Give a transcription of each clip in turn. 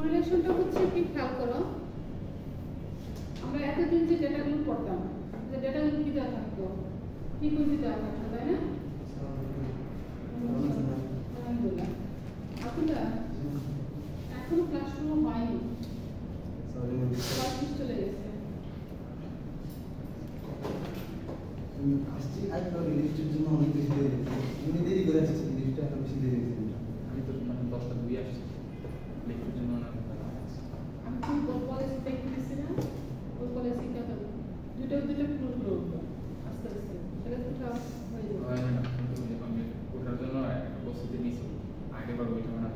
কোরিলেশনটা হচ্ছে কি খেয়াল করো, আমরা এতদিন যে ডেটাগুলো পড়তাম, যে ডেটাগুলো কি দেওয়া থাকতো, ফ্রিকোয়েন্সি দেওয়া থাকতো, তাই না? আপনারা এখনো ক্লাস শুরু হয়নি, ক্লাস চলে গেছে। আসছি আজকে লিস্টের জন্য অনেক বেশি দেরি তুমি দেরি করে আসছি, লিস্টটা এত বেশি দেরি হয়েছে। আমি তো মানে 10টা 2 আসছি লিস্টের জন্য না। আমি তো কলেজ দেখতেছি না, ওই কলেজে কি হবে, দুটো ফ্লোর করবো আস্তে আস্তে, সেটা তো সব হয়ে যাবে। আমি ওটার জন্য একটা প্রস্তুতি নিয়েছি, আগেবার ওইটা না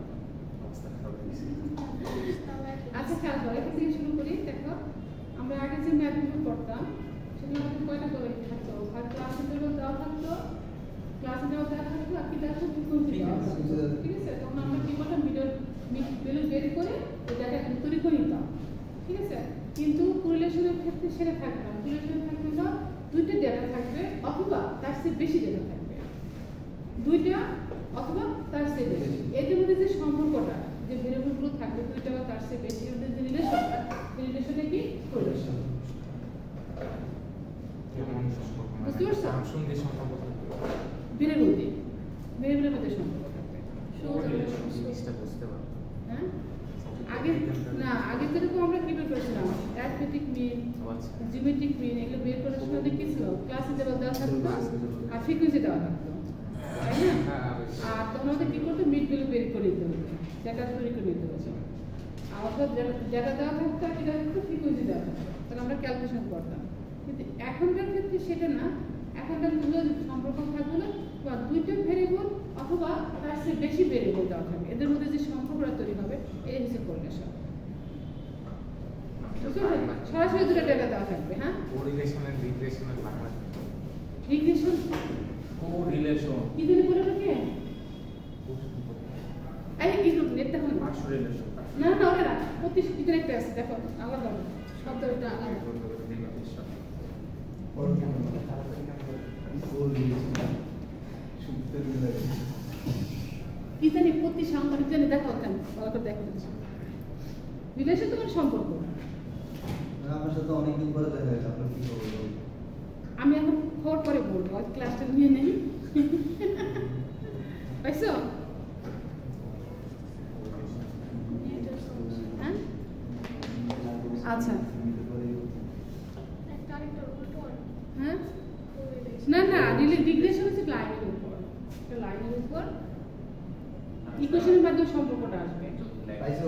অবস্থা খারাপ হয়েছে। আচ্ছা খেয়াল করো, এখান থেকে শুরু করি। দেখো আমরা আগে যে ম্যাথগুলো পড়তাম সেগুলো আমাদের কয়টা করে থাকতো, আর ক্লাসে দেওয়া থাকতো, ক্লাসে দেওয়া থাকতো, আর কি দেওয়া থাকতো, ফ্রিকোয়েন্সি দেওয়া থাকতো। ঠিক আছে, তখন আমরা কি করতাম, ভ্যালু বের করে ওই জায়গাটা তৈরি করে নিতাম। ঠিক আছে, কিন্তু কোরিলেশনের ক্ষেত্রে সেটা থাকবে না। কোরিলেশন থাকবে না, দুইটা ডেটা থাকবে অথবা তার চেয়ে বেশি ডেটা থাকবে, দুইটা অথবা তার চেয়ে বেশি। এদের মধ্যে যে সম্পর্কটা, যে ভেরিয়েবলগুলো থাকবে দুইটা বা তার চেয়ে বেশি, ওদের যে রিলেশনটা, এই রিলেশনটা কি কোরিলেশন। বুঝতে পারছো? সঙ্গে সম্পর্ক থাকবে, ভেরিয়েবলের মধ্যে সম্পর্ক থাকবে। জিনিসটা বুঝতে পারবো। হ্যাঁ, আগে যেরকম আমরা কি বের করেছিলাম, অ্যারিথমেটিক মিন, জিওমেট্রিক মিন, এগুলো বের করার সময় কি ছিল, ক্লাসে দেওয়া থাকতো আর ফ্রিকোয়েন্সি দেওয়া থাকতো, তাই না? আর তোমাদের কি করতো, মিড ভ্যালু বের করে নিতে হতো, ডেটা তৈরি করে নিতে হতো। আর অর্থাৎ ডেটা দেওয়া থাকতো আর কি দেওয়া থাকতো, ফ্রিকোয়েন্সি দেওয়া থাকতো, তাহলে আমরা ক্যালকুলেশন করতাম। কিন্তু এখনকার ক্ষেত্রে সেটা না, এখনকার সম্পর্ক থাকবে বা দুইটা ভেরিয়েবল অথবা তার চেয়ে বেশি ভেরিয়েবল দেওয়া থাকবে, এদের মধ্যে যে সম্পর্কটা তৈরি হবে এই হচ্ছে কোরিলেশন। সরাসরি দুটো ডেটা দেওয়া থাকবে। হ্যাঁ, কোরিলেশন এন্ড রিগ্রেশনের বাংলা রিগ্রেশন, কোরিলেশন কি দিলে বলে কি এই কিছু নেটটা হলো পার্শ্ব রিলেশন। না না, ওরা প্রতি ভিতরে একটা আছে, দেখো আলাদা শব্দটা আলাদা। কি জানি প্রতি সাংবাদিক জানি, দেখো কেন ভালো করে দেখো, রিলেশন তোমার সম্পর্ক। আমার সাথে অনেকদিন পরে দেখা হয়েছে, আপনার কি খবর? আমি এখন খবর পরে বলবো, আজ ক্লাসটা নিয়ে নেই। পাইছো? হ্যাঁ, আচ্ছা, হ্যাঁ, না না, রিগ্রেশন হচ্ছে লাইনের উপর, একটা লাইনের উপর ইকুয়েশনের মাধ্যমে সম্পর্কটা আসবে। পাইছো?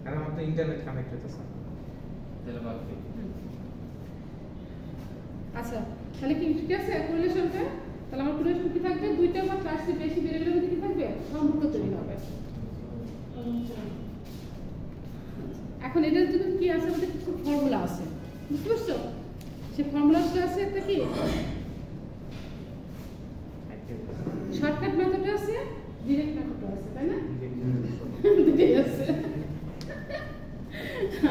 কারণ আমার তো ইন্টারনেট কানেক্ট হতেছে, তাহলে বাদ দিই। আচ্ছা, তাহলে কি ঠিক আছে কোরিলেশনটা? তাহলে আমার কোরিলেশন কি থাকবে, দুইটা বা তার চেয়ে বেশি ভেরিয়েবলের মধ্যে কি থাকবে, সম্পর্ক তৈরি হবে। এখন এটার জন্য কি আছে, আমাদের কিছু ফর্মুলা আছে, বুঝতে পারছো? সেই ফর্মুলাটা আছে একটা কি শর্টকাট মেথড আছে, ডিরেক্ট মেথড আছে, তাই না? দুটোই আছে।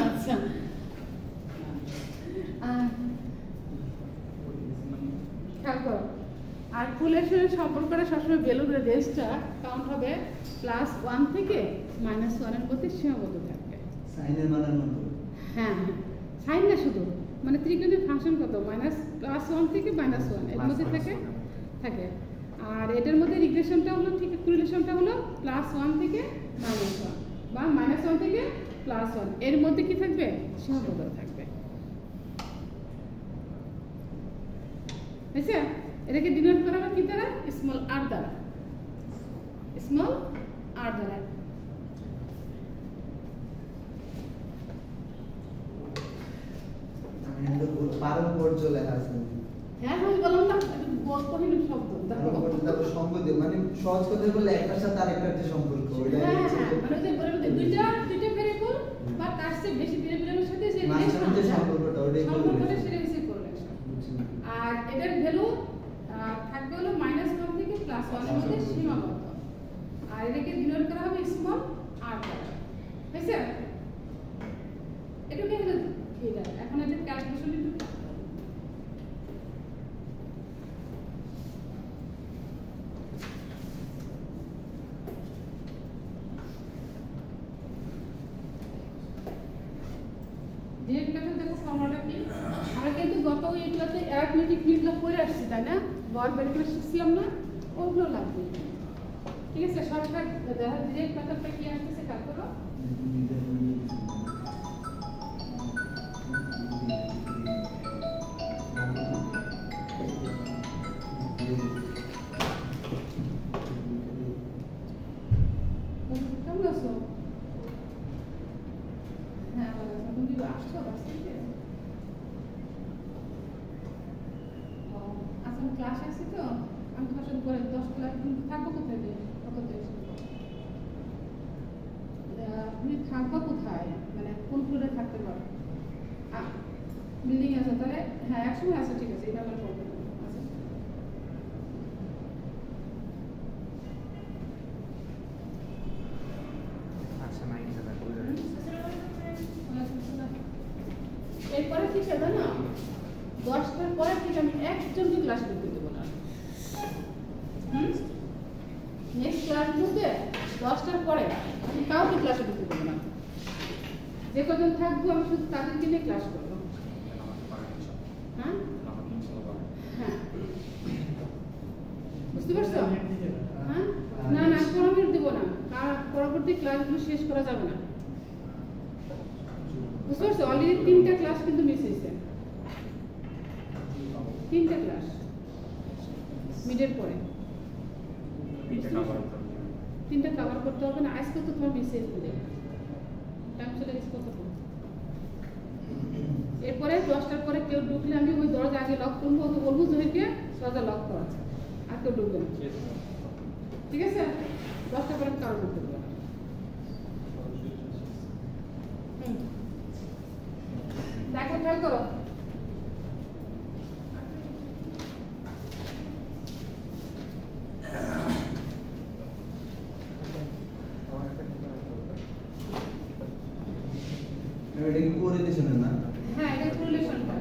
আচ্ছা, খেয়াল করো, আর কোরিলেশনের সম্পর্কটা সবসময় ভ্যালুর রেঞ্জটা কাউন্ট হবে +1 থেকে -1 এর মধ্যে সীমাবদ্ধ থাকবে। সাইনের মানের মতো? হ্যাঁ, সাইন না শুধু, মানে ত্রিকোণের ফাংশন কত, +1 থেকে -1 এর মধ্যে থাকে। আর এটার মধ্যে রিগ্রেশনটা হলো, ঠিক কোরিলেশনটা হলো +1 থেকে -1 বা -1 থেকে +1 এর মধ্যে কি থাকবে, সীমাবদ্ধ থাকবে। বুঝছো? এটাকে ডিনোট করা হয় কি দ্বারা, স্মল r দ্বারা, স্মল r দ্বারা। পারস্পর্য লেখা আছে। হ্যাঁ, আমি বললাম না, বলতে শব্দ দেখো, তারপর সম্পর্ক, মানে সহজ কথা বললে একটার সাথে আরেকটার যে সম্পর্ক, ওইটা হচ্ছে মানে যে বলে দুইটা ভেরিয়েবল বা তার চেয়ে বেশি ভেরিয়েবলের সাথে যে রিলেশন, যে সম্পর্কটা, ওইটাই সম্পর্কটা সেটা হচ্ছে কোরিলেশন। আর এটার ভ্যালু থাকবে হলো -1 থেকে +1 এর মধ্যে সীমাবদ্ধ, আর এটাকে ডিনোট করা হবে স্মল r দ্বারা। বুঝছো? এটাকে হলো এটা, এখন এটার ক্যালকুলেশন একটু ডিরেক্ট মেথড দেখো ফর্মুলাটা কি আমরা কিন্তু গত এইগুলোতে অ্যারিথমেটিক মিলগুলো করে আসছি তাই না বল বের করে শিখছিলাম না ওগুলো লাগবে ঠিক আছে শর্টকাট ডিরেক্ট মেথডটা কি আসছে কাজ করো কেমন আছো হ্যাঁ ভালো আছো তুমি আসছো বাসে আচ্ছা ক্লাস আছে তো আমি তোমার সাথে পরে 10 ক্লাস থাকবো কোথায় কত তুমি থাকবো কোথায় মানে কোন ফ্লোরে থাকতে পারো বিল্ডিং আছে তাহলে হ্যাঁ একসময় আছে ঠিক আছে এটা আমার প্রবলেম আছে আচ্ছা নাই দাদা এরপরে কি সেটা না 10টার পরে ঠিক আমি একজনকে ক্লাস করতে দেবো না নেক্সট ক্লাসগুলোতে 10টার পরে আমি কাউকে ক্লাসে ঢুকতে দেবো না যে কজন থাকবো আমি শুধু তাদেরকে নিয়ে ক্লাস করবো হ্যাঁ হ্যাঁ বুঝতে পারছো হ্যাঁ না না 15 মিনিট দেবো না আর পরবর্তী ক্লাসগুলো শেষ করা যাবে না বুঝতে পারছো অলরেডি 3টা ক্লাস কিন্তু মিস হয়েছে 3টা ক্লাস মিডের পরে 3টা কভার করতে হবে না আজকে তো তোমার মিস হয়ে যাবে টাইম চলে গেছে কত এরপরে 10টার পরে কেউ ঢুকলে আমি ওই দরজা আগে লক করবো তো বলবো জহিরকে দরজা লক করা আছে আর কেউ ঢুকবে না ঠিক আছে 10টার পরে কারো ঢুকতে দেবো না দেখো খেয়াল করো এটা কি করে দিয়েছেন না হ্যাঁ এটা কোরিলেশনটা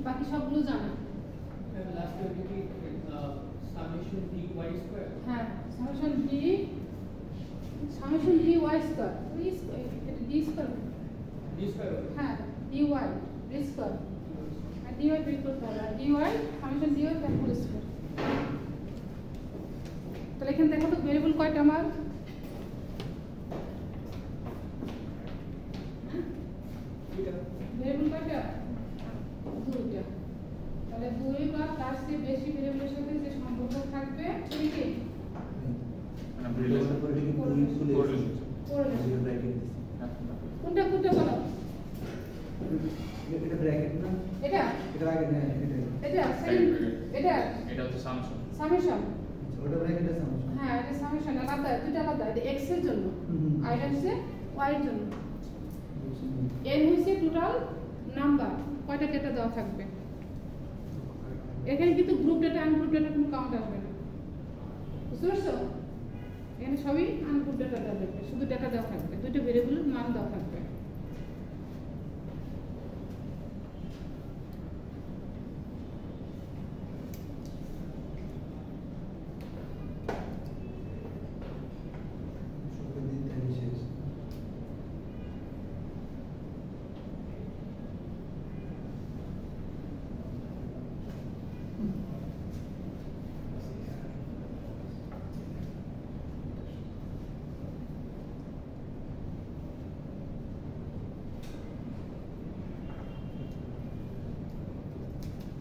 বাকি সবগুলো জানা লাস্ট কি সামেশন ডি ওয়াই স্কয়ার হ্যাঁ সামেশন ডি ওয়াই স্কয়ার এটা ডি স্কয়ার ডি স্কয়ার হ্যাঁ ডি ওয়াই ডি স্কয়ার আর ডি ওয়াই বের করতে হবে D Y summation D Y তার হোল স্কয়ার তাহলে এখানে দেখো তো ভেরিয়েবল কয়টা আমার ভেরিয়েবল কয়টা দুইটা তাহলে 2 পরে এটা কি পুরো করলে জিরো ব্র্যাকেট কোনটা কোনটা বলো এটা ব্র্যাকেট না এটা এটা আগে না এটা এটা এটা হচ্ছে সামসুং সামেশন ওটা ব্র্যাকেট আছে আমার হ্যাঁ এটা সামেশন আলাদা দুটো আলাদা এটা এক্স এর জন্য আর এটা হচ্ছে ওয়াই এর জন্য এন হচ্ছে টোটাল নাম্বার কয়টা ডেটা দেওয়া থাকবে এখানে কিন্তু গ্রুপ ডেটা আনগ্রুপ ডেটা কোনো কাউন্ট আসবে না বুঝতে পারছো এখানে সবই আনগ্রুপ ডেটা দেওয়া থাকবে শুধু ডেটা দেওয়া থাকবে দুটো ভেরিয়েবলের মান দেওয়া থাকবে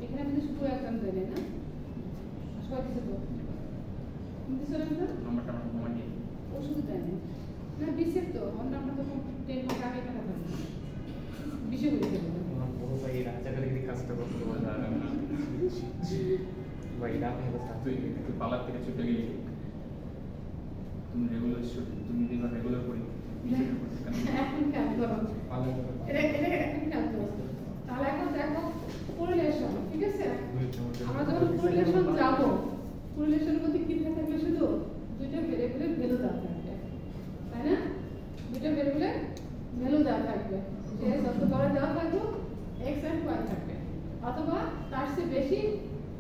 এখানে কিন্তু শুধু একদম দেবে না সবাই দিতে তো তুমি দিছো না তো নাম্বারটা আমরা কমাই দিই ও শুধু দেয় না না বিশের তো ওর নামটা তো 10 মাস আগে টাকা দেবে বিশে বলে দেবে আমার বড় ভাই রাজাকারগিরি কাজটা করতে পারে না ভাই রাত হলো তুই পালার থেকে ছুটে গেলি তুমি রেগুলার তুমি দিবা রেগুলার করি এখন কাজ করো এটা এখন কাজ করো তাহলে এখন দেখো কোরিলেশন ঠিক আছে আমরা যখন কোরিলেশন যাব কোরিলেশনের মধ্যে কি থাকবে শুধু দুইটা ভেরিয়েবলের ভ্যালু দেওয়া থাকবে তাই না দুইটা ভেরিয়েবলের ভ্যালু দেওয়া থাকবে যে যত বড় দেওয়া থাকবে x and y থাকবে অথবা তার চেয়ে বেশি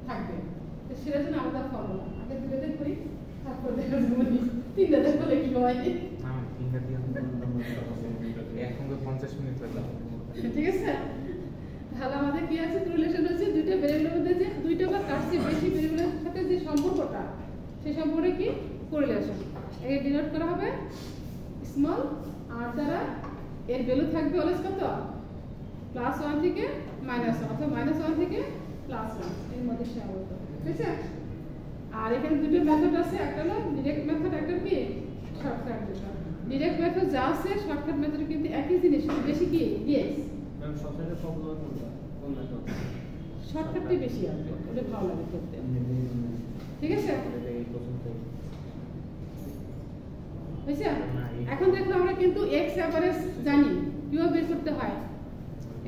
থাকবে তো সেটার জন্য আলাদা ফর্মুলা আগে দুটোতে করি তারপর দেখা যাবে তিনটা দেখলে কি হয় না ফিঙ্গার দিয়ে একসঙ্গে 50 মিনিট লাগলো ঠিক আছে তাহলে আমাদের কি আছে রিলেশন হচ্ছে দুইটা ভেরিয়েবলের মধ্যে যে দুইটা বা তার চেয়ে বেশি ভেরিয়েবলের সাথে যে সম্পর্কটা সেই সম্পর্কে কি কোরিলেশন এই ডিনোট করা হবে স্মল r দ্বারা এর ভ্যালু থাকবে অলওয়েজ কত +1 থেকে -1 অথবা -1 থেকে +1 এর মধ্যে সীমাবদ্ধ ঠিক আছে আর এখানে দুটো মেথড আছে একটা হলো ডাইরেক্ট মেথড একটা কি শর্টকাট মেথড ডাইরেক্ট মেথড যা আছে শর্টকাট মেথড কিন্তু একই জিনিস বেশি কি dx ম্যাম সবথেকে পপুলার কোনটা কোন মেথড শর্টকাটই বেশি আসবে ওটা ভালো লাগে করতে ঠিক আছে এই পর্যন্ত বুঝছো এখন দেখো আমরা কিন্তু x এভারেজ জানি কিভাবে বের করতে হয়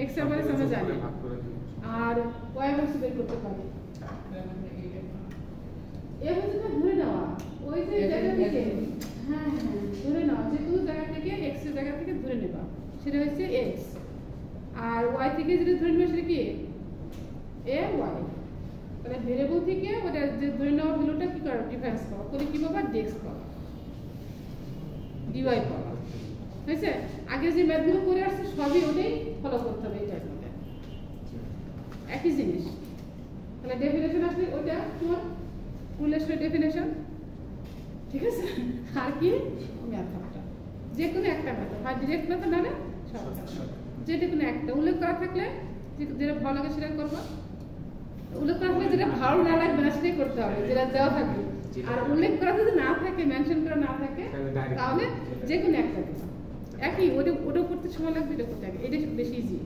x এভারেজ আমরা জানি ভাগ করে দিই আর y এভারেজ বের করতে পারি এ হচ্ছে তো ধরে নেওয়া ওই যে জায়গা থেকে হ্যাঁ হ্যাঁ ধরে নেওয়া যে কোনো জায়গা থেকে x এর জায়গা থেকে ধরে নেবা সেটা হচ্ছে x আর y থেকে যেটা ধরে নেবা সেটা কি a y তাহলে ভেরিয়েবল থেকে ওটা যে ধরে নেওয়া ভ্যালুটা কি করো ডিফারেন্স করো করে কি পাবা dx পাবা dy পাবা হয়েছে আগে যে ম্যাথগুলো করে আসছে সবই ওটাই ফলো করতে হবে এটার মধ্যে একই জিনিস তাহলে ডেফিনেশন আসলে ওটা তোমার রিলেশনের ডেফিনেশন ঠিক আছে আর কি মেথডটা যে কোনো একটা মেথড হয় ডাইরেক্ট মেথড না শর্টকাট যেটা কোনো একটা উল্লেখ করা থাকলে যেটা ভালো লাগে সেটা করবা উল্লেখ করা থাকলে যেটা ভালো না লাগবে না সেটাই করতে হবে যেটা দেওয়া থাকবে আর উল্লেখ করা যদি না থাকে মেনশন করা না থাকে তাহলে যে কোনো একটা দেবা একই ওটা করতে সময় লাগবে এটা করতে হবে এটা বেশি ইজি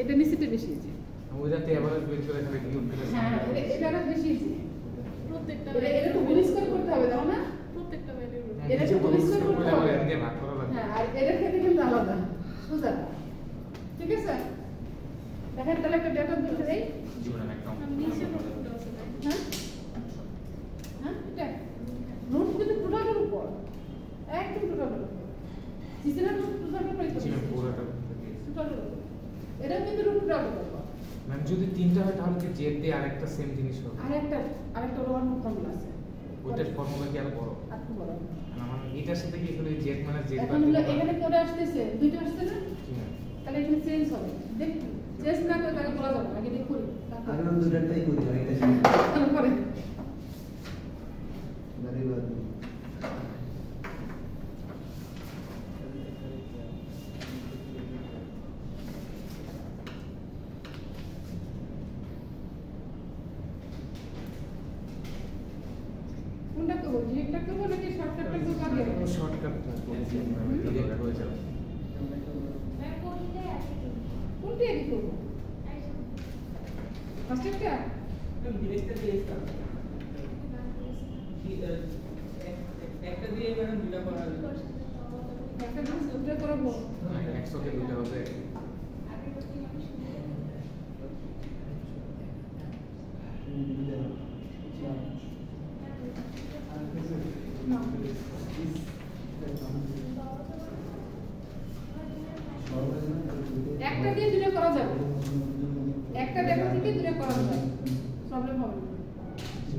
এটা নিশ্চিত বেশি ইজি ওইটাতে এভারেজ বের করে খালি কি করতে হ্যাঁ এটা বেশি ইজি প্রত্যেকটা এটা তো পরিষ্কার করতে হবে তাই না প্রত্যেকটা ভ্যালু এটা তো পরিষ্কার করতে হবে দিয়ে ভাগ করা লাগবে হ্যাঁ আর এটার ক্ষেত্রে কিন্তু আলাদা সোজা ঠিক আছে দেখেন তাহলে একটা ডেটা দিতে দেই জীবনের একটা নিচে কতটা আছে হ্যাঁ হ্যাঁ এটা রুট কিন্তু টোটালের উপর একদম টোটালের উপর সিস্টেমের টোটালের উপর জি পুরোটা টোটালের উপর এটা কিন্তু রুট টোটালের উপর মানে যদি তিনটা হয় তাহলে কি জেড দিয়ে আরেকটা সেম জিনিস হবে আরেকটা রোয়ার ফর্মুলা আছে ওইটার ফর্মুলা কি আর বড় আর কি বড় মানে এটার সাথে কি এখানে জেড মানে জেড এখন হলো এখানে কোডে আসতেছে দুইটা আসছে না তাহলে এখানে চেঞ্জ হবে দেখ চেঞ্জ না করে তাহলে বলা যাবে আগে দেখুন আগে আমরা দুটাই করি আর এটা তারপরে ভেরিয়েবল কোনটা করবো ডিরেক্টটা করবো নাকি শর্টকাটটা করবো আগে শর্টকাট বলছি হয়ে যাবে। কোনটা এডিট করবো? ফার্স্ট একটা একটা দিয়ে ম্যাডাম দুটো করা যাবে। একটা নাম দুটো করবো। একসাথে দুটো হবে। না একটা দিয়ে দুটো করা যাবে, একটা ডেটা থেকে দুটো করা যাবে, প্রবলেম হবে না।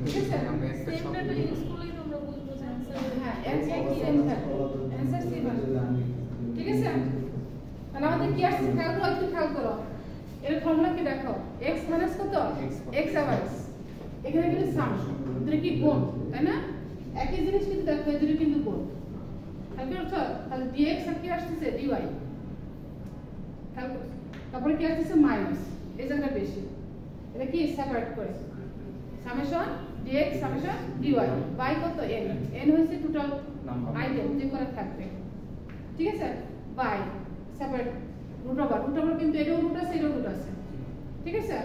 ঠিক আছে আমরা একটা সেম ডাটা ইউজ করলেই তোমরা বুঝবো যে অ্যানসার হ্যাঁ অ্যানসার সেম থাকবে, অ্যানসার সেম আসবে। ঠিক আছে তাহলে আমাদের কি আসছে খেয়াল করো, একটু খেয়াল করো এর ফর্মুলা কি দেখো, x মাইনাস কত x আবার এখানে কিন্তু সাম দুটো কি গুণ তাই না, একই জিনিস কিন্তু দেখো এই দুটো কিন্তু গুণ খেয়াল করছো, তাহলে dx আর কি আসছে dy খেয়াল করো, তারপরে কি আসছে মাইনাস এই জায়গাটা বেশি, এটা কি সেপারেট করে summation dx summation dy by কত n হইছে টোটাল আইটেম যে করে থাকবে। ঠিক আছে বাই সেপারেট রুট ওভার কিন্তু এটাও রুট আছে এটাও রুট আছে। ঠিক আছে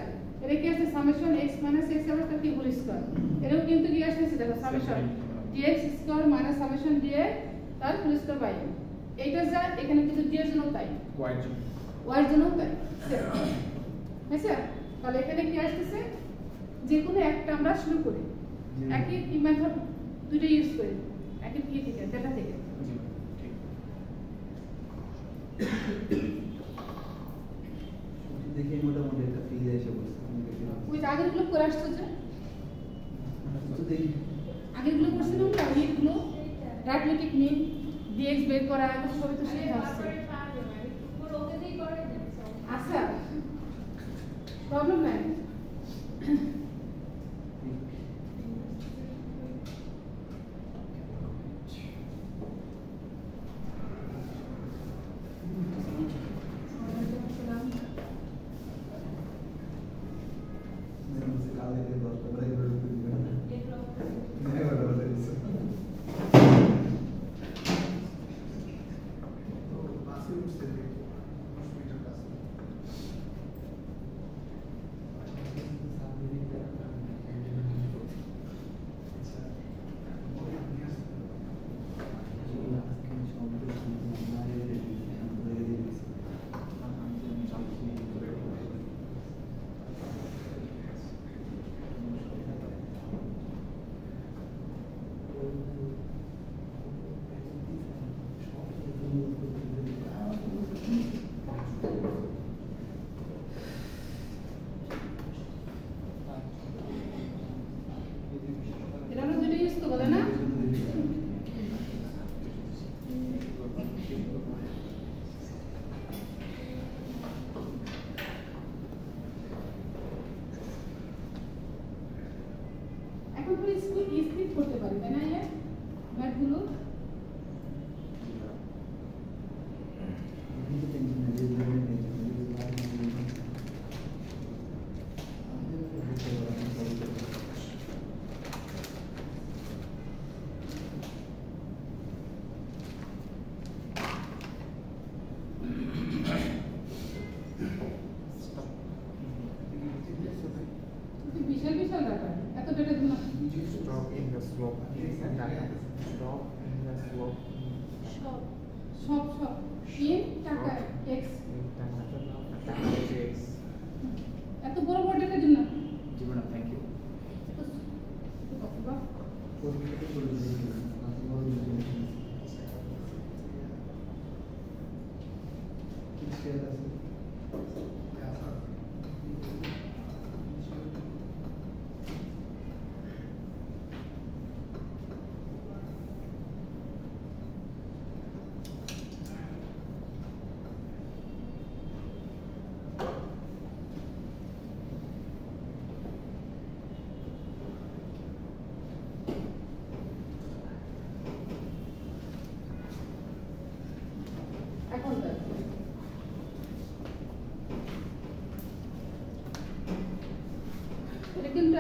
এটা কি আছে সামেশন x - x আবার কি হোল স্কয়ার, এটাও কিন্তু কি আসছে দেখো summation dx square minus summation dx তার হোল স্কয়ার বাই এইটা যা এখানে কিন্তু d এর জন্য তাই y এর জন্য তাই। আচ্ছা তাহলে এখানে কি আসছে যে কোনো একটা আমরা শুরু করি একই মেথড দুটো ইউজ করি একই কি থেকে ডেটা থেকে। দেখে মোটামুটি একটা ফিল এসে বলছে ওই আগেরগুলো করে আসছো যে তো দেখি আগেরগুলো করছিলাম না এইগুলো ডায়াগনস্টিক মিন dx বের করা এগুলো সবই তো শিখে আসছে। আচ্ছা প্রবলেম নাই কাল থেকে 10টা করে করে দিবেন না 11টা বাজে দিছে তো বাসে উঠছে হসপিটাল কাছে এটা আমরা দুটো ইউজ করব না এখন পুরো স্ক্রিপ্ট করতে পারি তাই না এর ম্যাথগুলো বিশাল বিশাল ব্যাপার এত ডেটা দিন Stop in the slope. Stop in the slope. সব সব সব ইন টাকা x টাকা হচ্ছে x। এত বড় বড় ডেটা দিন না জীবন থ্যাংক ইউ। বাহ পরিস্থিতি করে দিয়েছি আপনি বড় জিনিস কি শেয়ার আছে এখন দেখ এটা কিন্তু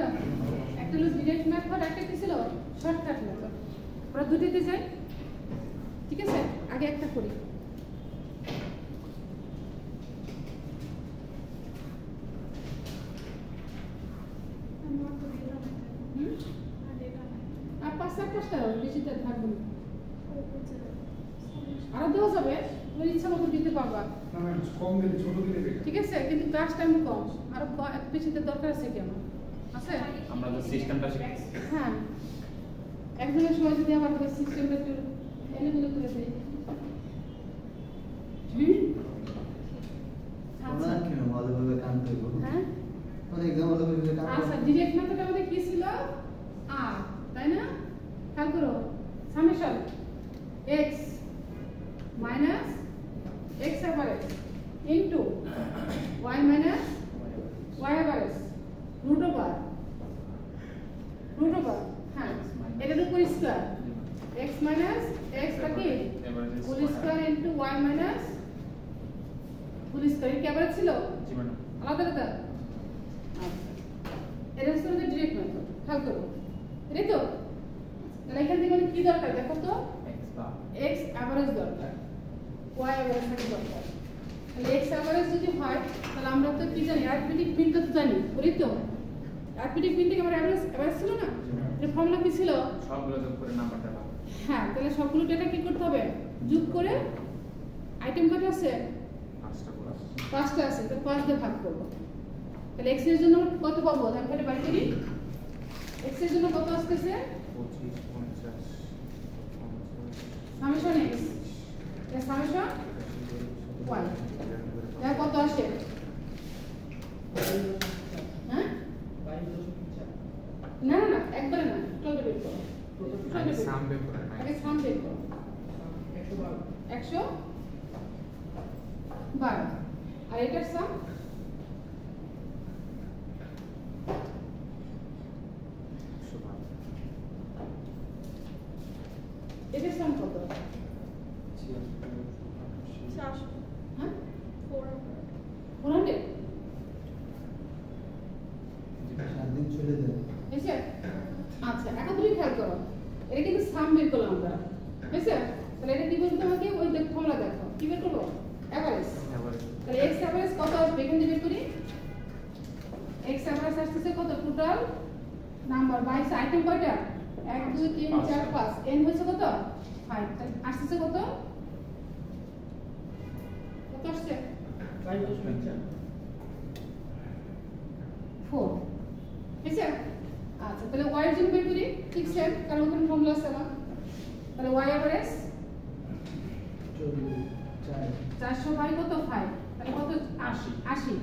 একটা হলো ডিরেক্ট মেথড একটা কি ছিল শর্টকাট মেথড আমরা দুটিতে যাই ঠিক আছে, আগে একটা করি। আমার তো দিলাম না। হুম? আর দিলাম না। আর পাঁচটা বেশিটা থাকবে না। ও বুঝে যাবে। আরো দেওয়া যাবে, তুমি ইচ্ছা মতো দিতে পারবা, না ম্যাম কম দিলে ছোট দিলে বেটার। ঠিক আছে, কিন্তু ক্লাস টাইম কম, আরো বেশিতে দরকার আছে কেন আছে? আমরা তো সিস্টেমটা শিখেছি। হ্যাঁ, একজনের সময় যদি আমার সিস্টেমটা একটু এলোমেলো করে দেয়। হুম? তোমরা কেন ভালোভাবে কাম করবো? হ্যাঁ, মানে এক্সাম ভালোভাবে কাম আচ্ছা, ডিরেক্ট মেথড আমাদের কি ছিল? আর, তাই না? খেয়াল করো, summation x minus x average into y minus y average root over হ্যাঁ, এটার উপর স্কয়ার x মাইনাস x কি whole square into y minus whole square কি অ্যাভারেজ ছিল? জি ম্যাডাম। আলাদা আলাদা। আচ্ছা, এটা হচ্ছে আমাদের ডিরেক্ট মেথড। খেয়াল করো, এটাই তো? তাহলে এখান থেকে মানে কি দরকার দেখো তো? এক্স বা x অ্যাভারেজ দরকার, y অ্যাভারেজ থাকা দরকার। তাহলে x অ্যাভারেজ যদি হয় তাহলে আমরা তো কি জানি, অ্যারিথমেটিক মিনটা তো জানি, বলি তো? অ্যারিথমেটিক মিন থেকে আমার অ্যাভারেজ ছিল না? এর ফর্মুলা কি ছিল? সবগুলো যোগ করে নাম্বারটা পাবো। হ্যাঁ, তাহলে সবগুলো ডেটা কি করতে হবে? যোগ করে আইটেম কত আছে? 5টা প্লাস 5টা আছে, তো 5 দিয়ে ভাগ করব। তাহলে x এর জন্য কত পাবো? আমি এটা বাই করি। x এর জন্য কত আসতেছে? 25 50 সামেশন x এর সামেশন y দেখো কত আসে? হ্যাঁ, 22.4 না না না, একবারে না, টোটাল বের করো। আগে সাম বের করে আগে সাম বের করো। 112 112 আর এটার সাম এটার সাম কত? 400 হ্যাঁ, 400 400 সাত দিন চলে যায়। হয়েছে? আচ্ছা, এখন তুমি খেয়াল করো, এটা কিন্তু সাম বের করলাম আমরা, হয়েছে? তাহলে এটা কি বলতে আমাকে? ওই দেখো, ফর্মুলা দেখো, কি বের করবো? অ্যাভারেজ। তাহলে x অ্যাভারেজ কত আসবে? এখান থেকে বের করি। x অ্যাভারেজ আসতেছে কত? টোটাল নাম্বার বাইস আইটেম কয়টা? 1 2 3 4 5 n হচ্ছে কত? 5। তাহলে আসতেছে কত? কত আসছে? 22.4 4। হয়েছে? আচ্ছা, তাহলে y এর জন্য বের করি, ঠিক সেম, কারণ ওখানে ফর্মুলা আছে আমার। তাহলে y অ্যাভারেজ 400 বাই কত? 5। তাহলে কত? 80।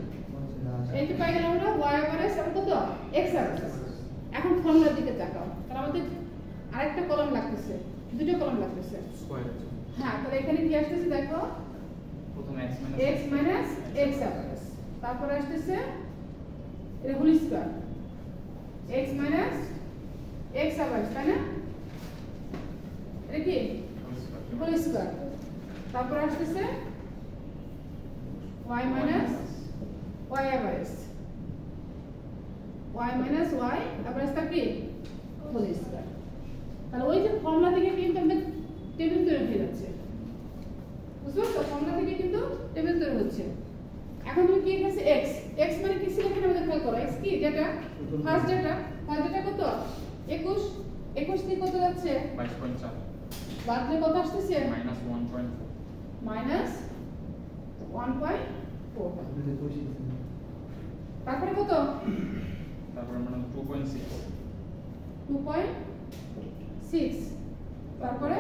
এই যে পাই গেলাম আমরা y অ্যাভারেজ আর কত? x average. এখন ফর্মুলার দিকে তাকাও, তাহলে আমাদের আরেকটা কলাম লাগতেছে, দুটো কলাম লাগতেছে। স্কয়ারের জন্য হ্যাঁ, তাহলে এখানে কি আসতেছে দেখো? প্রথমে x মাইনাস x অ্যাভারেজ, তারপরে আসতেছে এটা whole square x minus x average, তাই না? এটা কি হোল স্কয়ার, তারপরে আসতেছে y minus y average, y minus y অ্যাভারেজটা কি হোল স্কয়ার। তাহলে ওই যে ফর্মুলা থেকে কিন্তু আমাদের টেবিল তৈরি হয়ে যাচ্ছে, বুঝতে পারছো? ফর্মুলা থেকে কিন্তু টেবিল তৈরি হচ্ছে। এখন তুমি কি এখানে x x মানে কি ছিল এখানে আমাদের খেয়াল করো, x কি ডেটা, ফার্স্ট ডেটা কত? 21 21 থেকে কত যাচ্ছে? 22.4 বাদ দিয়ে কত আসতেছে? Minus 1.4 minus 1.4। তারপরে কত? তারপর ম্যাডাম 2.6 2.6, তারপরে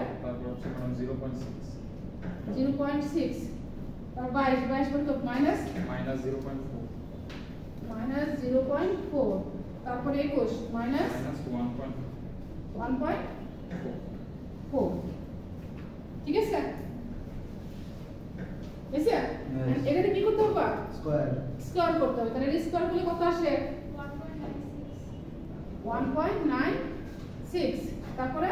হচ্ছে ম্যাডাম 0.6 0.6, আর 22 কত? মাইনাস মাইনাস 0.4 মাইনাস 0.4, তারপরে 21 মাইনাস মাইনাস 1.4 1.4। ঠিক আছে? বুঝছো? এখানে কি করতে হবে? স্কয়ার করতে হবে। তাহলে স্কয়ার করলে কত আসে? 1.96। তারপরে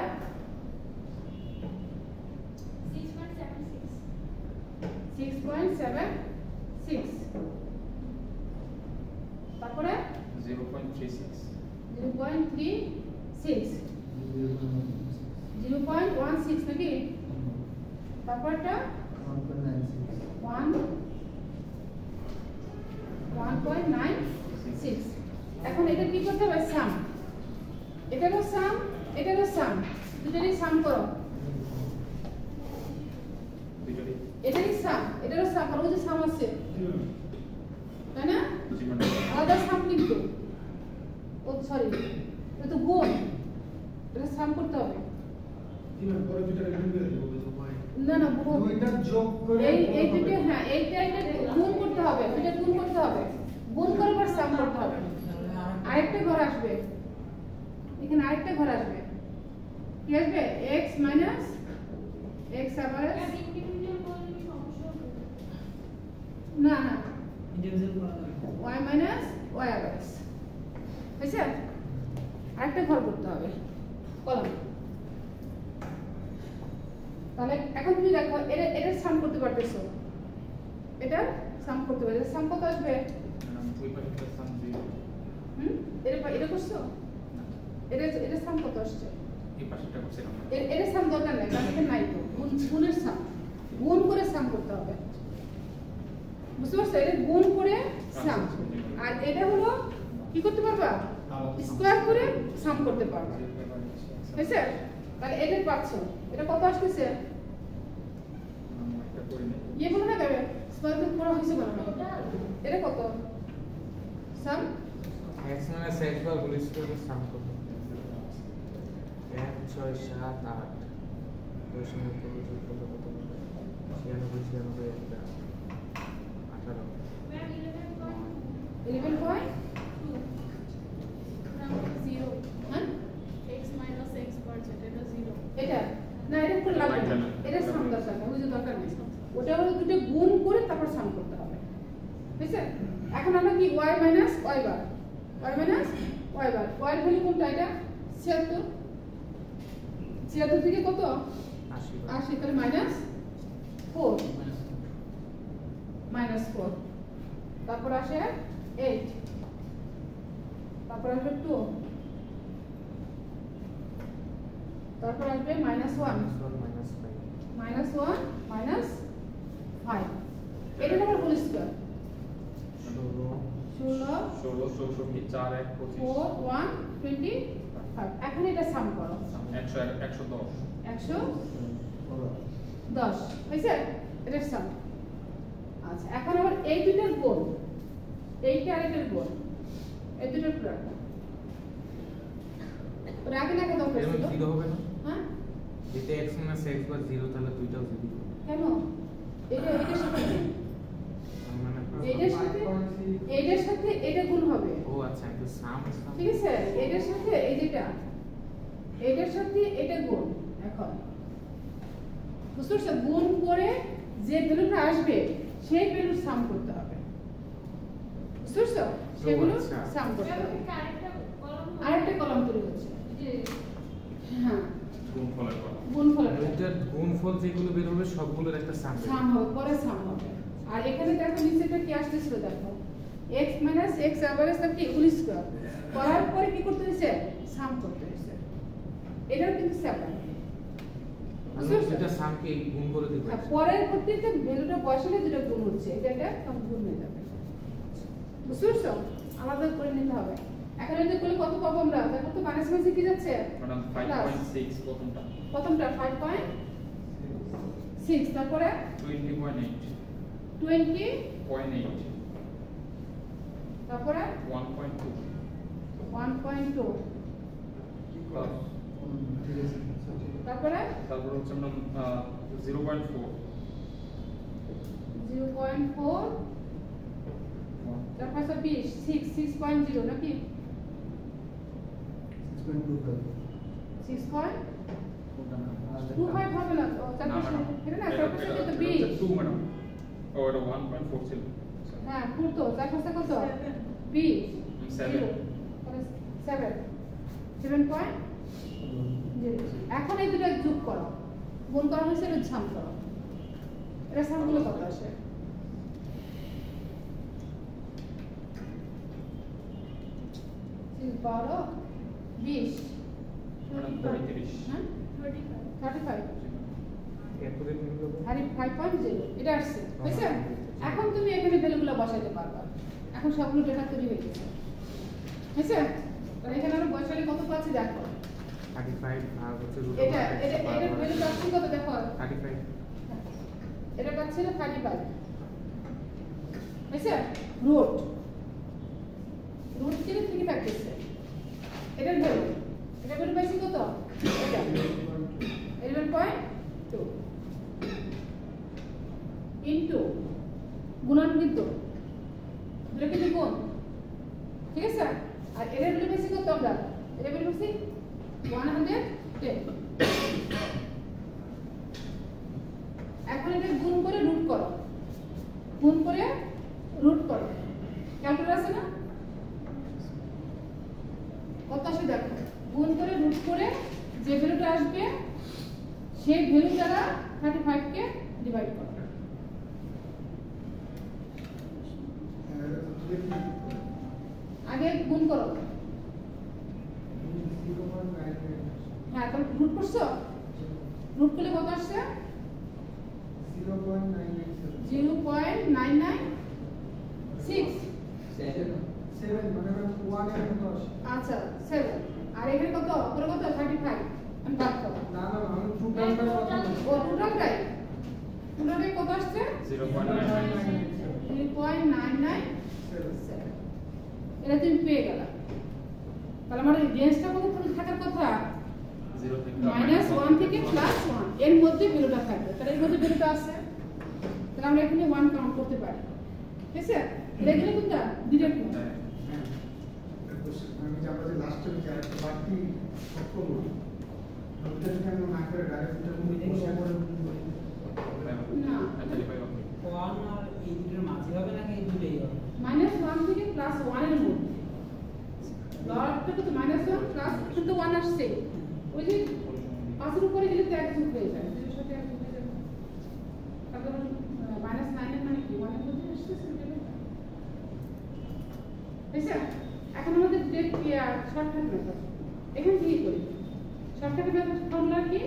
6.76, তারপরে 0.36 0.36, 0.16 নাকি? তারপরটা 1.96 এখন এটা কি করতে হবে সাম এটারও সাম দুটোরই সাম করো এটারও সাম আর ওই যে সাম আছে তাই না আলাদা সাম কিন্তু ও সরি এটা তো গুণ এটা সাম করতে হবে না না দুইটা যোগ করে এই দুটো হ্যাঁ এইটা গুণ করতে হবে দুটো গুণ করতে হবে গুণ করে পর সাম করতে হবে আরেকটা ঘর আসবে এখানে আরেকটা ঘর আসবে কি আসবে x মাইনাস x আবার না না y মাইনাস y আবার হয়েছে আরেকটা ঘর করতে হবে কলম তাহলে এখন তুমি দেখো এটা সাম করতে পারতেছো এটা সাম করতে পারবে সাম কত আসবে এটা করছো এটা সাম কত আসছে এটা সাম দরকার নাই কারণ এখানে নাই তো গুণের সাম গুণ করে সাম করতে হবে বুঝতে পারছো এটা গুণ করে সাম আর এটা হলো কি করতে পারবা স্কয়ার করে সাম করতে পারবা হয়েছে তাহলে এটা পাচ্ছো এটা কত আসতেছে ये बोलो ना कবে স্কয়ার করে পুরো হইছে বলো এটা কত সাম x माइनस x বার হোল স্কয়ার সাম করব 1 6 7 8 ওই সময় কত কত 96 11 পয়েন্ট 0 হ্যাঁ x minus x bar যেটা 0 এটা না এটা পুরো লাগবে না এটা সাম দরকার না বুঝে দরকার নেই ওটা হলো দুটো গুণ করে তারপর সাম করতে হবে বুঝছেন এখন আমরা কি y মাইনাস y বার y মাইনাস y বার y এর ভ্যালু কোনটা এটা 76 76 থেকে কত 80 তাহলে মাইনাস 4 তারপর আসে 8 তারপর আসবে 2 তারপর আসবে -1 -1 -5 এটা আবার হোল স্কয়ার 16 4 1 4 1 25 এখন এটা সাম করো 110 হইছে এটা সাম আচ্ছা এখন আবার এই দুটোর গুণ এইটা আর এটার গুণ এই দুটোর প্রোডাক্ট রাগে না কত এরকম হয়েছিল 0 হবে না হ্যাঁ যেতে x মাইনাস x বার 0 তাহলে দুইটাও 0 কেন এটার সাথে মানে এটার সাথে এটা গুণ হবে ও আচ্ছা একটু সাম ঠিক আছে এটার সাথে এই যেটা এটার সাথে এটা গুণ এখন বুঝতে পারছো গুণ করে যে ভ্যালুটা আসবে সেই ভ্যালু সাম করতে হবে বুঝতে পারছো সেগুলো আচ্ছা। সাম করতে হবে আরেকটা কলম আরেকটা কলাম তৈরি হচ্ছে যে হ্যাঁ গুণফলের কথা গুণফল এটার গুণফল যেগুলো বের হবে সবগুলোর একটা সাম বের সাম হবে পরে সাম হবে আর এখানে দেখো নিচেটা কি আসতেছিল দেখো x মাইনাস x এভারেজ কি হোল স্কয়ার করার পরে কি করতে হয়েছে সাম করতে হয়েছে এটাও কিন্তু 7 মানে এটা সামকে গুণ করে দিবে পরের প্রত্যেকটা ভ্যালুটা বসালে যেটা গুণ হচ্ছে এটা তখন গুণ হয়ে যাবে বুঝতে পারছো আলাদা করে নিতে হবে এখন এটা করলে কত পাবো আমরা দেখো তো মাইনাস মাইনাসে কি যাচ্ছে ম্যাডাম 5.6 প্রথমটা 5.6 তারপরে 20.8 20 তারপরে 1.2 1.2 তারপরে তারপর হচ্ছে ম্যাডাম 0.4 0.4 তারপর 20 6.0 নাকি 6.25 হবে না তারপর এটা না তারপর তো 20 2 ম্যাডাম ও এটা 1.4 ছিল হ্যাঁ পুরো তো তারপর কত 20 7 এখন এই দুটো যোগ করো গুণ করা হয়েছে এটা সাম করো এটা সামগুলো কত আসে বারো 20 ম্যাডাম 33 হ্যাঁ 35 35 এরপরে ভ্যালু দেবো 35.0 এটা আসছে বুঝছো এখন তুমি এখানে ভ্যালুগুলো বসাতে পারবা এখন সবগুলো ডেটা তৈরি হয়ে গেছে বুঝছো তাহলে এখানে আমরা বসালে কত পাচ্ছি দেখো 35 আর হচ্ছে রুট এটা ভ্যালু পাচ্ছি কত দেখো 35 এটা পাচ্ছি না 35 বুঝছো রুট থেকে থেকে থাকতেছে এটার ভ্যালু পাইছি কত এটা 11.2 ইনটু গুণন কিন্তু দুটো কিন্তু গুণ ঠিক আছে আর এর ভ্যালু পাইছি কত আমরা এর ভ্যালু পাইছি 110 এখন এটা গুণ করে রুট করো ক্যালকুলেটর আছে না কত আসে দেখো গুণ করে রুট করে যে ভ্যালুটা আসবে সেই ভ্যালু দ্বারা 35 কে ডিভাইড করো আগে গুণ করো হ্যাঁ তাহলে রুট করছো রুট করলে কত আসছে 0.996 আচ্ছা 7 আর এখানে কত করে কত 35 আমি ভাগ করব ও টোটালটাই কত আসছে 0.997 এটা তুমি পেয়ে গেল তাহলে আমার রেঞ্জটা কত থাকার কথা 0 থেকে -1 থেকে +1 এর মধ্যে ভ্যালুটা থাকবে তাহলে এর মধ্যে ভ্যালুটা আছে তাহলে আমরা এখানে 1 কাউন্ট করতে পারি ঠিক আছে এটা এখানে কোনটা ডিরেক্ট না আমি যে আমরা যে লাস্টের যে একটা বাকি সবগুলো ওটা থেকে আমরা না করে ডাইরেক্ট এটা মধ্যে বসে করে না 35 হবে 1 আর এই দুটোর মাঝে হবে নাকি এই দুটোই হবে -1 থেকে +1 এর মধ্যে লটটা তো -1 কিন্তু 1 আসছে ওই যে 5 এর উপরে গেলে তো এক যোগ হয়ে যায় এর সাথে এক যোগ হয়ে যাবে তারপর -9 এর মানে কি 1 এর মধ্যে আসছে সেটা এখন আমাদের ডেট কি আর শর্টকাট মেথড এখানে কি করি শর্টকাট মেথড ফর্মুলা কি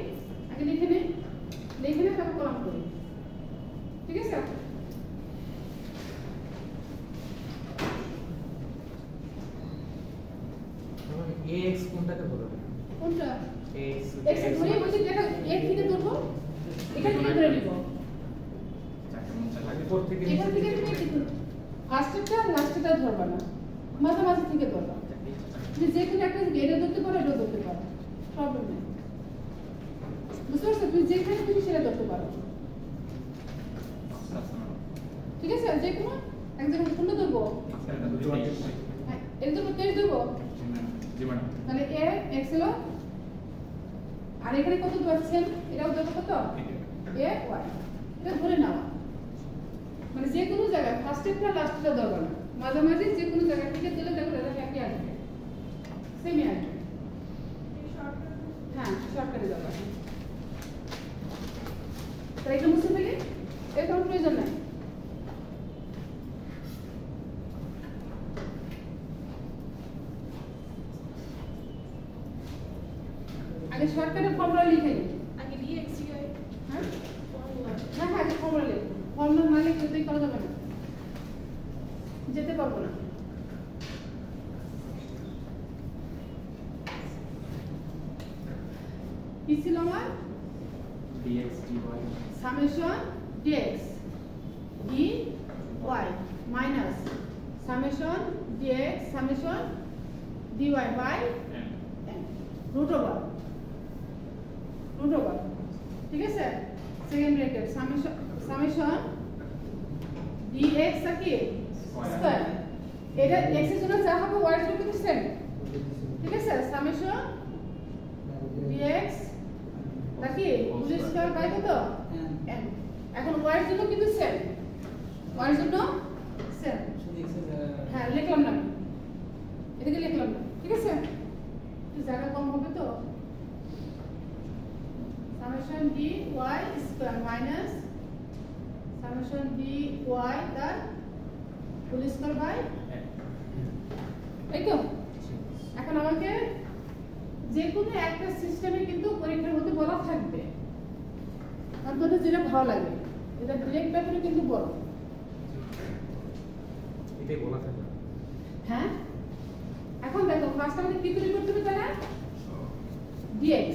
আগে লিখে নেই তারপর কলম করি ঠিক আছে ax কোনটাকে ধরবে কোনটা ax x ধরে বলছি দেখো x থেকে ধরবো এখানে কি ধরে নিব চারটে মঞ্চা লাগে উপর থেকে এখান থেকে তুমি কি ধরবে ফার্স্টটা লাস্টটা ধরবা না মাঝামাঝি থেকে ধরবা যে কোনো একটা এটা ধরতে পারো এটা ধরতে পারো প্রবলেম নেই বুঝতে পারছো তুমি যেখানে তুমি সেটা ধরতে পারো ঠিক আছে যে কোনো এক জায়গায় কোনটা ধরবো হ্যাঁ এটা ধরবো তেজ ধরবো জি ম্যাডাম তাহলে এ এক্স হলো আর এখানে কত ধরছেন এটাও ধরবো কত এ ওয়াই এটা ধরে নেওয়া মানে যে কোনো জায়গায় ফার্স্টেরটা লাস্টটা ধরবা না মাঝামাঝি যে কোনো জায়গা থেকে দিলে দেখো এটা একই আসবে সেমই আসবে হ্যাঁ শর্টকাটে যাবা তাই এটা মুছে ফেলি এর কোনো প্রয়োজন নাই আগে শর্টকাটে ফর্মুলা লিখে নিই আগে dx dy হ্যাঁ ফর্মুলা হ্যাঁ আগে ফর্মুলা লিখো ফর্মুলা না লিখলে তুই করা যাবে না যেতে পারবো না কি ছিল আমার dx dy summation dx dy minus summation dx summation dy by n root over ঠিক আছে সেকেন্ড ব্র্যাকেট সামেশন dx কি স্কয়ার এটা x এর জন্য যা হবে y এর জন্য কিন্তু সেম ঠিক আছে সামেশন dx নাকি হোল স্কয়ার বাই কত n এখন y এর জন্য কিন্তু সেম y এর জন্য সেম হ্যাঁ লিখলাম না এটাকে লিখলাম না ঠিক আছে একটু জায়গা কম হবে তো summation dy square minus summation dy তার হোল স্কয়ার বাই এই তো এখন আমাকে যে কোনো একটা সিস্টেমে কিন্তু পরীক্ষার মধ্যে বলা থাকবে আর তোদের যেটা ভালো লাগে, এটা ডিরেক্ট ব্যাপারে কিন্তু বড়। এটাই বলা থাকে। হ্যাঁ, এখন দেখো ফার্স্ট আমাদের কি তৈরি করতে হবে তাহলে? dx।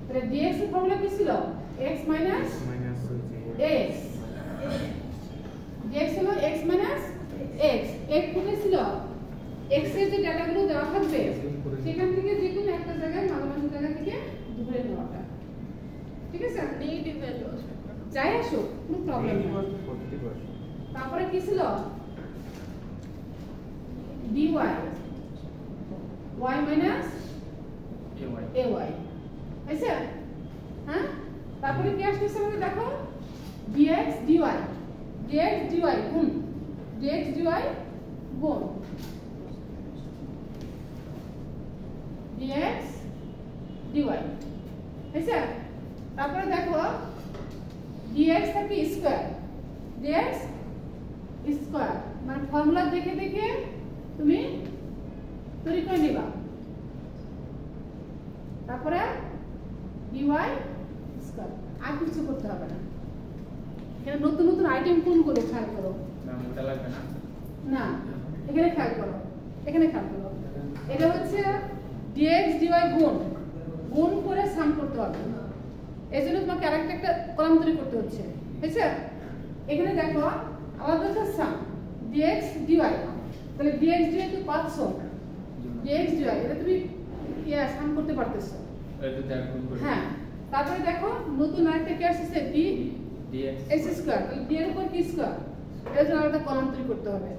তাহলে dx এর ফর্মুলা কি ছিল? x minus minus x। dx হলো x মাইনাস x। x কোথায় ছিল? x এর যে ডাটাগুলো দেওয়া থাকবে সেখান থেকে যে কোনো একটা জায়গায় মাঝামাঝি জায়গা থেকে ধরে নেওয়াটা, ঠিক আছে? নেগেটিভ ভ্যালু যাই আসো কোনো প্রবলেম নেই। তারপরে কি ছিল? dy y মাইনাস ay, আচ্ছা? হ্যাঁ, তারপরে কি আসছে আমাদের দেখো dx dy, dx dy গুণ, dx dy গুণ dx dy, আচ্ছা? তারপরে দেখো dx থাকে স্কয়ার, dx স্কয়ার মানে ফর্মুলা দেখে দেখে তুমি তৈরি করে নিবা। তারপরে dy স্কয়ার, আর কিছু করতে হবে না। এখানে নতুন নতুন আইটেম কোনগুলো খেয়াল করো? ম্যাম ওটা লাগবে না। না, এখানে খেয়াল করো, এখানে খেয়াল করো। এটা হচ্ছে dx dy গুণ, গুণ করে সাম করতে হবে। এজন্য তোমাকে আরেকটা একটা কলাম তৈরি করতে হচ্ছে, ঠিক আছে? এখানে দেখো আমাদের হচ্ছে সাম dx dy, তাহলে dx dy তো পাচ্ছো, dx dy এটা তুমি সাম করতে পারতেছো। এটা দেখো গুণ করে। হ্যাঁ, তারপরে দেখো নতুন আরেকটা কি আসছে dx x স্কয়ার, তাহলে d এর উপর কি স্কয়ার, এর জন্য আলাদা কলাম তৈরি করতে হবে।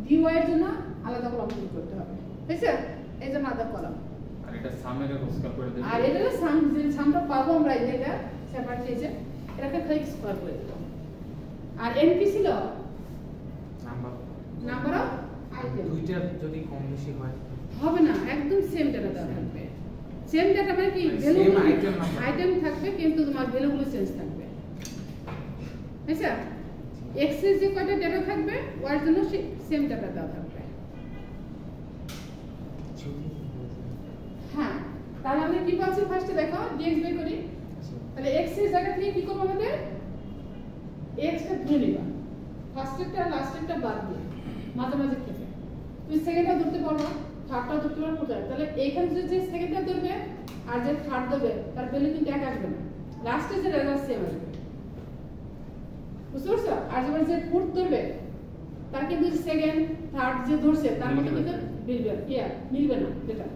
dy এর জন্য আলাদা কলাম তৈরি করতে হবে, ঠিক আছে? এই জন্য আলাদা কলাম। আর এটা সামের স্কয়ার করে দেব। আর এটা সাম, যে সামটা পাবো আমরা এটা সেপারেট হয়েছে, এটাকে খালি স্কয়ার করে দেব। আর n কি ছিল? Number number of item. দুইটা যদি কম বেশি হয় হবে না, একদম সেম ডাটা দেওয়া থাকবে। সেম ডাটা মানে কি Same value item number। Item থাকবে কিন্তু তোমার ভ্যালুগুলো চেঞ্জ থাকবে, আচ্ছা? x এর যে কয়টা ডাটা থাকবে y এর জন্য সেম ডাটা দেওয়া থাকবে। হ্যাঁ, তাহলে আমরা কি পাচ্ছি? ফার্স্টে দেখো dx বের করি। তাহলে x এর জায়গা থেকে কি করব আমাদের? x টা ধরে নিবা, ফার্স্টেরটা লাস্টেরটা বাদ দিয়ে মাঝামাঝি থেকে। তুমি সেকেন্ডটা ধরতে পারবা, থার্ডটা ধরতে পারবা কোথায়? তাহলে এইখানে যে সেকেন্ডটা ধরবে আর যে থার্ড ধরবে তার ভ্যালু কিন্তু এক আসবে না, লাস্টে যে রেজাল্ট সেম আসবে, বুঝতে পারছো? আর যখন যে ফোর্থ ধরবে তার কিন্তু সেকেন্ড থার্ড যে ধরছে তার মধ্যে কিন্তু মিলবে না এটা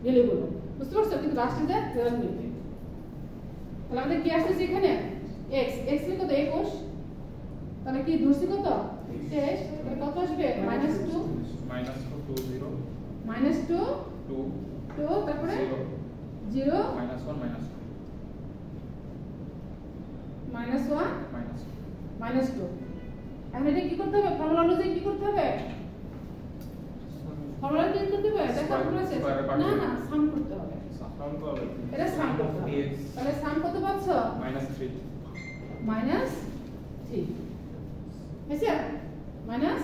ভ্যালুগুলো, বুঝতে পারছো? কিন্তু লাস্টে যে রেজাল্ট মিলবে। তাহলে আমাদের কি আসছে এখানে? x, x এর কত? 21, তাহলে কি ধরছি কত? 23, তাহলে কত আসবে? -2 -2 -2 2 তারপরে 0 -1 -1 -2। এখন এটা কি করতে হবে? ফর্মুলা অনুযায়ী কি করতে হবে? ফর্মুলা চেঞ্জ করতে হবে। দেখো ফর্মুলা শেষ। না না, সাম করতে হবে। সাম তো হবে। এটা সাম করতে হবে। তাহলে সাম কত পাচ্ছ? -3 -3, আচ্ছা? -3।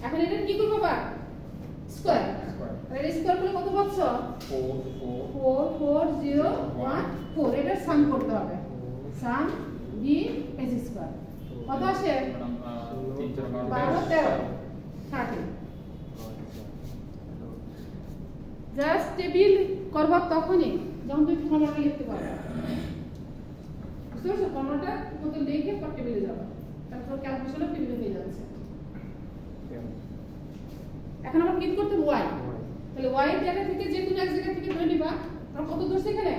এখন এটা কি করব বা? স্কয়ার। তাহলে এটা স্কয়ার করলে কত পাচ্ছ? 4 4 4 0 1 4। এটা সাম করতে হবে। সাম d s স্কয়ার কত আসে? 12 13 30। জাস্ট টেবিল করব তখনই যখন তুমি ফর্মুলাটা লিখতে পারবে, বুঝতে পারছো? ফর্মুলাটা কত লিখে পর টেবিলে যাবে, তারপর ক্যালকুলেশনে টেবিলে হয়ে যাচ্ছে। এখন আমরা কি করতে হবে? y, তাহলে y এর জায়গা থেকে যে কোনো এক জায়গা থেকে ধরে নিবা। আর কত ধরছে এখানে?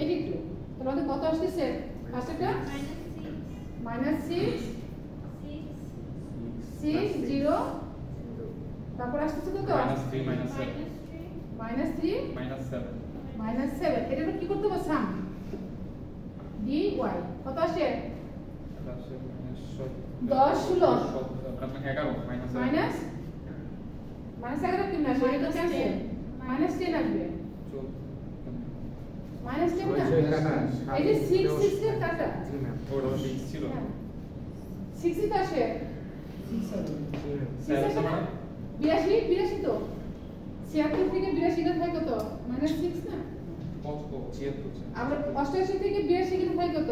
82। তাহলে আমাদের কত আসছে? ফার্স্টটা -6 6 0, তারপর আসছে কত? -3 -7। এটা কি করতে হবে? সাম dy কত আসে? 10 16 -11 কি না? এটা তো ক্যান্সেল, -10 আসবে। -10 না, এই যে 6 6 এর কাটা 6 ছিল। 6 ই তো আসে। 6 আসে না? 82 তো 76 থেকে 82 টা হয় কত? -6 না? কত 76 আবার 88 থেকে 82 টা হয় কত?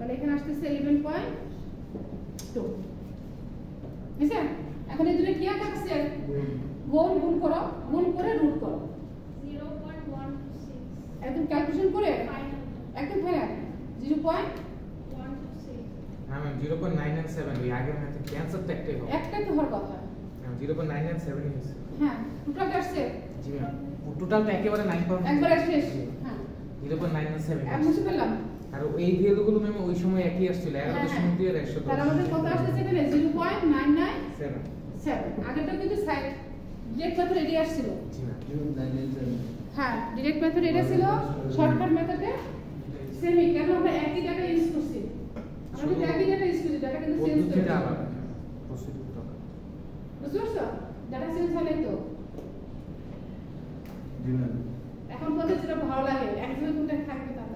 তাহলে এখানে আসতেছে 11.2 বুঝছে? এখন এই দুটো কি আঁকা আছে? গুণ করো, গুণ করে রুট করো 0.126 একদম ক্যালকুলেশন করে final একদম ফাইনাল 0.126 হ্যাঁ ম্যাম 0.997 ওই আগের ম্যাথে ক্যান্সার তো একটাই হবে একটাই তো হওয়ার কথা। 0.997 হয়েছে হ্যাঁ টোটাল আসছে জি ম্যাম টোটাল তো একেবারে 9 একবারে শেষ। হ্যাঁ 0.997 আমি বুঝতে পারলাম। আর এই ভ্যালুগুলো ম্যাম ওই সময় একই আসছিল 11.2 আর 110 তাহলে আমাদের কত আসছে এখানে 0.997 7 আগেরটা কিন্তু সাইড ডিরেক্ট মেথড এডি আসছিল। জি ম্যাম হ্যাঁ ডিরেক্ট মেথড এটা ছিল, শর্টকাট মেথডে সেমই। কেন আমরা একই ডাটা ইউজ করছি? আমরা কিন্তু একই ডাটা ইউজ করছি, ডাটা কিন্তু চেঞ্জ করছি। পদ্ধতিটা আলাদা প্রসিডিউরটা আলাদা বুঝতে পারছো? ডাটা চেঞ্জ হলে তো এখন বলতে যেটা ভালো লাগে একজনের কোনটা থাকবে তার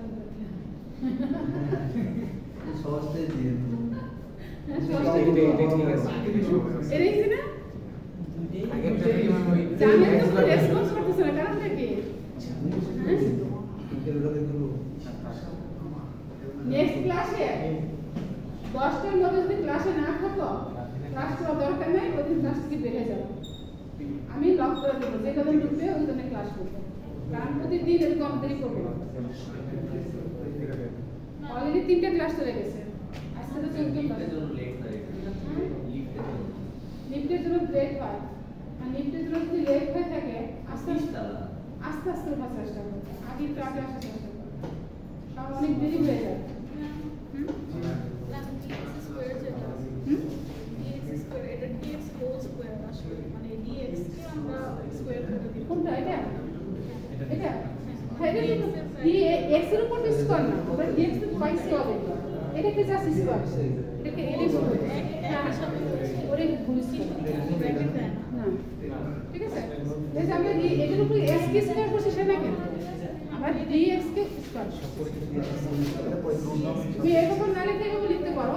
সহজটাই দিয়ে দেবো। হ্যাঁ এটা সহজটাই এটা দিব। ঠিক আছে এটাই ছিল না? আগেরটা কি ম্যাম ওই জানেন তো কোনো রেসপন্স করতেছে না, কারণটা কি? হ্যাঁ? নেক্সট ক্লাসে 10টার মধ্যে যদি ক্লাসে না থাকো, ক্লাস করার দরকার নেই, ওই দিন ক্লাস থেকে বেরিয়ে যাবো। আমি লক করে দেবো, যে কদিন ঢুকবে ওই জন্য ক্লাস করবো, কারণ প্রতিদিন এরকম দেরি করবো। অলরেডি 3টা ক্লাস চলে গেছে, আজকে তো 14 ক্লাস। লিফটের জন্য লেট হয়, আর লিফটের জন্য যদি লেট হয়ে থাকে আস্তে আস্তে আস্তে ওঠার চেষ্টা করবে, আগে একটু আগে আসার চেষ্টা করবে, সব অনেক দেরি হয়ে যায়। হুম? dx স্কয়ার যেটা হুম? dx স্কয়ার এটা dx হোল স্কয়ার আসলে মানে dx কে আমরা স্কয়ার করে দিই কোনটা এটা? এটা? হ্যাঁ এটা কিন্তু x এর উপর তো স্কয়ার না, ওটা dx তো পাইছে হবে। এটাকে জাস্ট স্কয়ার, এটাকে এটাই বলবে। একই সাথে বলছি ওরে ভুলছি ব্র্যাকেট দেন না, ঠিক আছে? এই যে আমরা এটার উপর x কে স্কয়ার করছি সেটা কেন? আমরা dx কে স্কয়ার তুমি এরকম না লিখে এভাবে লিখতে পারো,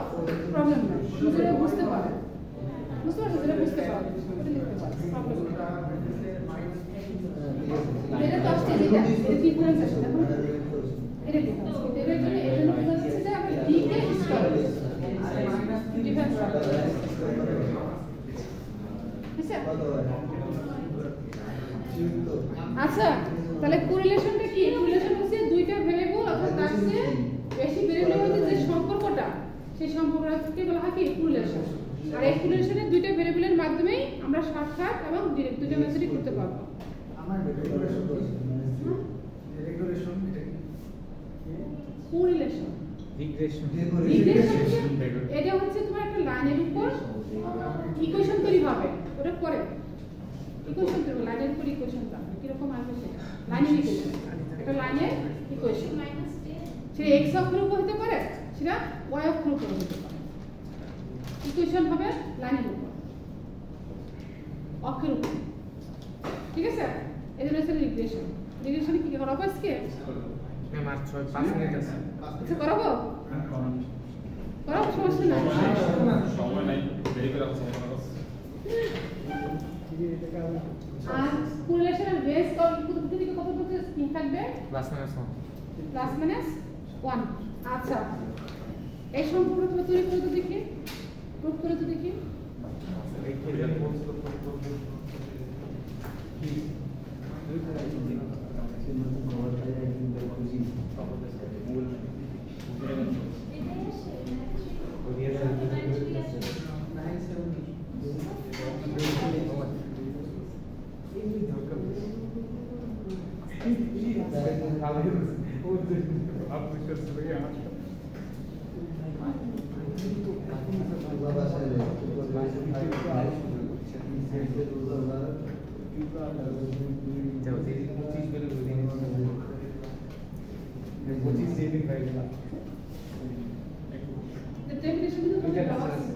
প্রবলেম নাই, যেটা বুঝতে পারো, বুঝতে পারছো? যেটা বুঝতে পারো ওটা লিখতে পারো, প্রবলেম নেই। এটা তো আসছে যেটা এটা ডিফারেন্স আছে, দেখো এটা ডিফারেন্স, এটার জন্য ডিফারেন্স হচ্ছে যে আমরা d কে স্কয়ার ডিফারেন্স বুঝছো? আচ্ছা তাহলে কোরিলেশনটা কি? কোরিলেশন হচ্ছে দুইটা ভেরিয়েবল অর্থাৎ তার চেয়ে বেশি ভেরিয়েবলের মধ্যে যে সম্পর্কটা, সেই সম্পর্কটাকে বলা হয় কি কোরিলেশন। আর এই কোরিলেশনের দুইটা ভেরিয়েবলের মাধ্যমেই আমরা শর্টকাট এবং ডিরেক্ট দুটো মেথডই করতে পারবো। আমার রেগুলেশন রেগুলেশন এটা কি? কোরিলেশন রিগ্রেশন এটা হচ্ছে তোমার একটা লাইনের উপর ইকুয়েশন তৈরি হবে, ওটা করে ইকুয়েশন তৈরি, লাইনের উপর ইকুয়েশনটা কিরকম আসবে সেটা লাইনের ইকুয়েশন, একটা লাইনের ইকুয়েশন -10 সেটা x অক্ষের উপর হতে পারে, সেটা y অক্ষের উপর হতে পারে। ইকুয়েশন হবে লাইনের উপর, অক্ষের উপর, ঠিক আছে? এটা হচ্ছে রিগ্রেশন। রিগ্রেশনে কি করা হবে আজকে? ম্যাম আর 5 মিনিট আছে আচ্ছা করাবো, করাবো, সমস্যা নাই। সময় নাই, দেরি করে আছে। আর কোরিলেশনের বেস কত থেকে কত পর্যন্ত কি থাকবে? Plus minus 1। আচ্ছা এই সম্পর্কটা তৈরি করে তো দেখি, প্রুফ করে তো দেখি। ডেফিনিশন তো তোমাদের দেওয়া আছে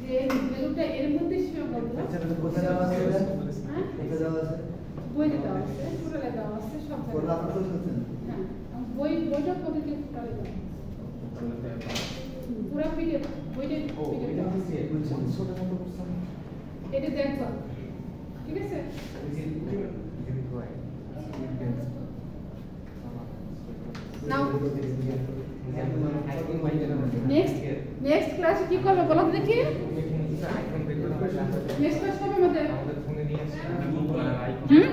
যে ভ্যালুটা এর মধ্যে সীমাবদ্ধ। হ্যাঁ বইতে দেওয়া আছে, টোটালে দেওয়া আছে, সব জায়গায়। হ্যাঁ বইটা প্রতিদিন টোটালে দেওয়া আছে, পুরো পিডিএফ বইটা পিডিএফ দেওয়া আছে। এটা দেখবা, ঠিক আছে? নাও নেক্সট ক্লাসে কি করবে বলো তো দেখি নেক্সট ক্লাস কবে আমাদের আমাদের ফোনে নিয়ে আসছি হুম